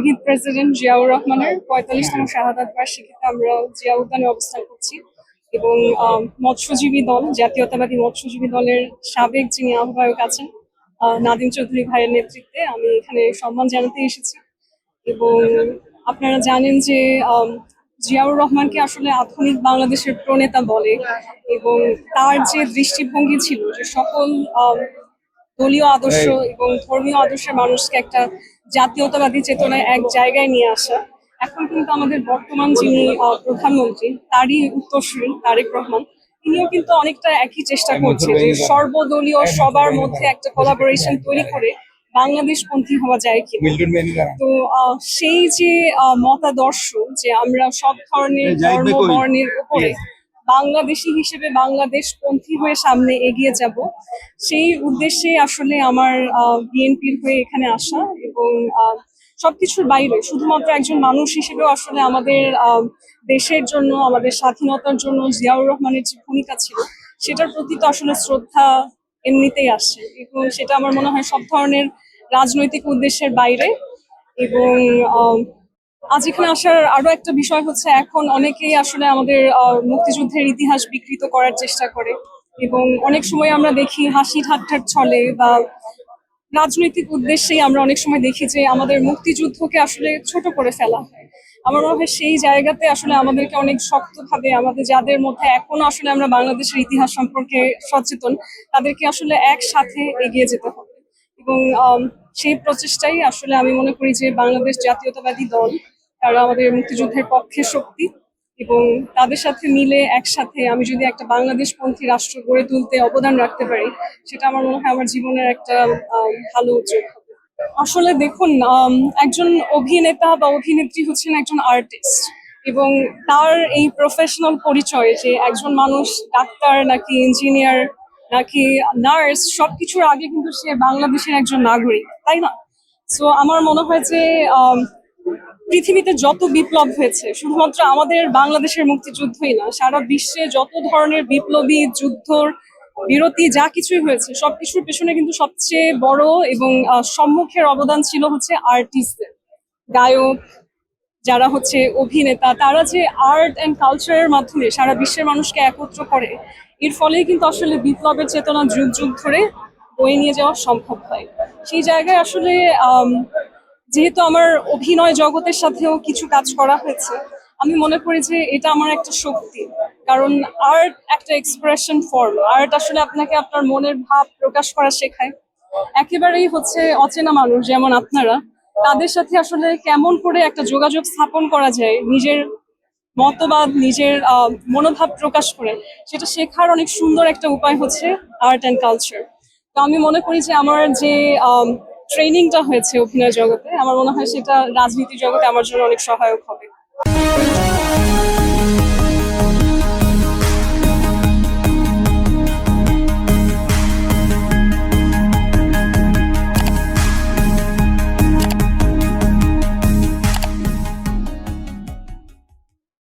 শহীদ president Ziaur রহমানের 45তম শাহাদাত বার্ষিকীতে আমরা জিয়া উদ্যানে অবস্থান করছি এবং মৎস্যজীবী দল, জাতীয়তাবাদী মৎস্যজীবী দলের সাবেক যিনি আহ্বায়ক আছেন নাদিম চৌধুরী ভাইয়ের নেতৃত্বে আমি এখানে সম্মান জানাতে এসেছি। এবং আপনারা জানেন যে জিয়াউর রহমানকে আসলে আধুনিক বাংলাদেশের প্রণেতা বলে, এবং তার যে দৃষ্টিভঙ্গি ছিল যে সকল দলীয় আদর্শ এবং ধর্মীয় আদর্শের মানুষকে একটা জাতীয়তাবাদী চেতনায় এক জায়গায় নিয়ে আসা। এখন কিন্তু আমাদের বর্তমান যিনি প্রধানমন্ত্রী, তারই উত্তরসূরি তারেক রহমান, তিনিও কিন্তু অনেকটা একই চেষ্টা করছে যে সর্বদলীয় সবার মধ্যে একটা কোলাবোরেশন তৈরি করে বাংলাদেশ পন্থী হওয়া যায় কি। তো সেই যে মতাদর্শ যে আমরা সব ধরনের ধর্ম বর্ণের উপরে বাংলাদেশী হিসেবে বাংলাদেশ পন্থী হয়ে সামনে এগিয়ে যাব, সেই উদ্দেশ্যে আসলে আমার বিএনপির হয়ে এখানে আসা। এবং সবকিছুর বাইরে শুধুমাত্র একজন মানুষ হিসেবেও আসলে আমাদের দেশের জন্য, আমাদের স্বাধীনতার জন্য জিয়াউর রহমানের যে ভূমিকা ছিল সেটার প্রতি তো আসলে শ্রদ্ধা এমনিতেই আসে, এবং সেটা আমার মনে হয় সব ধরনের রাজনৈতিক উদ্দেশ্যের বাইরে। এবং আজ এখানে আসার আরো একটা বিষয় হচ্ছে, এখন অনেকেই আসলে আমাদের মুক্তিযুদ্ধের ইতিহাস বিকৃত করার চেষ্টা করে, এবং অনেক সময় আমরা দেখি হাসি ঠাট্টার ছলে বা রাজনৈতিক উদ্দেশ্যেই আমরা অনেক সময় দেখি যে আমাদের মুক্তিযুদ্ধকে আসলে ছোট করে ফেলা হয়। আমার মনে হয় সেই জায়গাতে আসলে আমাদেরকে অনেক শক্তভাবে, আমাদের যাদের মধ্যে এখনো আসলে আমরা বাংলাদেশের ইতিহাস সম্পর্কে সচেতন, তাদেরকে আসলে একসাথে এগিয়ে যেতে হবে। এবং সেই প্রচেষ্টাই আসলে আমি মনে করি যে বাংলাদেশ জাতীয়তাবাদী দল, তারা আমাদের মুক্তিযুদ্ধের পক্ষে শক্তি, এবং তাদের সাথে মিলে একসাথে আমি যদি একটা বাংলাদেশপন্থী রাষ্ট্র গড়ে তুলতে অবদান রাখতে পারি, সেটা আমার মনে হয় আমার জীবনের একটা ভালো উদ্যোগ হবে। আসলে দেখুন, একজন অভিনেতা বা অভিনেত্রী হচ্ছেন একজন আর্টিস্ট, এবং তার এই প্রফেশনাল পরিচয় যে একজন মানুষ ডাক্তার নাকি ইঞ্জিনিয়ার নাকি নার্স, সবকিছুর আগে কিন্তু সে বাংলাদেশের একজন নাগরিক, তাই না? সো আমার মনে হয় যে পৃথিবীতে যত বিপ্লব হয়েছে শুধুমাত্র আমাদের বাংলাদেশের মুক্তিযুদ্ধই না, সারা বিশ্বে যত ধরনের বিপ্লবী যুদ্ধর বিরতি যা কিছুই হয়েছে সবকিছুর পেছনে কিন্তু সবচেয়ে বড় এবং সম্মুখের অবদান ছিল হচ্ছে আর্টিস্টদের, গায়ক, যারা হচ্ছে অভিনেতা, তারা যে আর্ট অ্যান্ড কালচারের মাধ্যমে সারা বিশ্বের মানুষকে একত্র করে, এর ফলেই কিন্তু আসলে বিপ্লবের চেতনা যুগ যুগ ধরে বয়ে নিয়ে যাওয়া সম্ভব হয়। সেই জায়গায় আসলে যেহেতু আমার অভিনয় জগতের সাথেও কিছু কাজ করা হয়েছে, আমি মনে করি যে এটা আমার একটা শক্তি। কারণ আর্ট একটা এক্সপ্রেশন ফর্ম, আর্ট আসলে আপনাকে আপনার মনের ভাব প্রকাশ করা শেখায়। একেবারেই হচ্ছে অচেনা মানুষ যেমন আপনারা, তাদের সাথে আসলে কেমন করে একটা যোগাযোগ স্থাপন করা যায় নিজের মতবাদ, নিজের মনোভাব প্রকাশ করে, সেটা শেখার অনেক সুন্দর একটা উপায় হচ্ছে আর্ট অ্যান্ড কালচার। তো আমি মনে করি যে আমার যে ট্রেনিংটা হয়েছে অভিনয় জগতে, আমার মনে হয় সেটা রাজনীতি জগতে আমার জন্য অনেক সহায়ক হবে।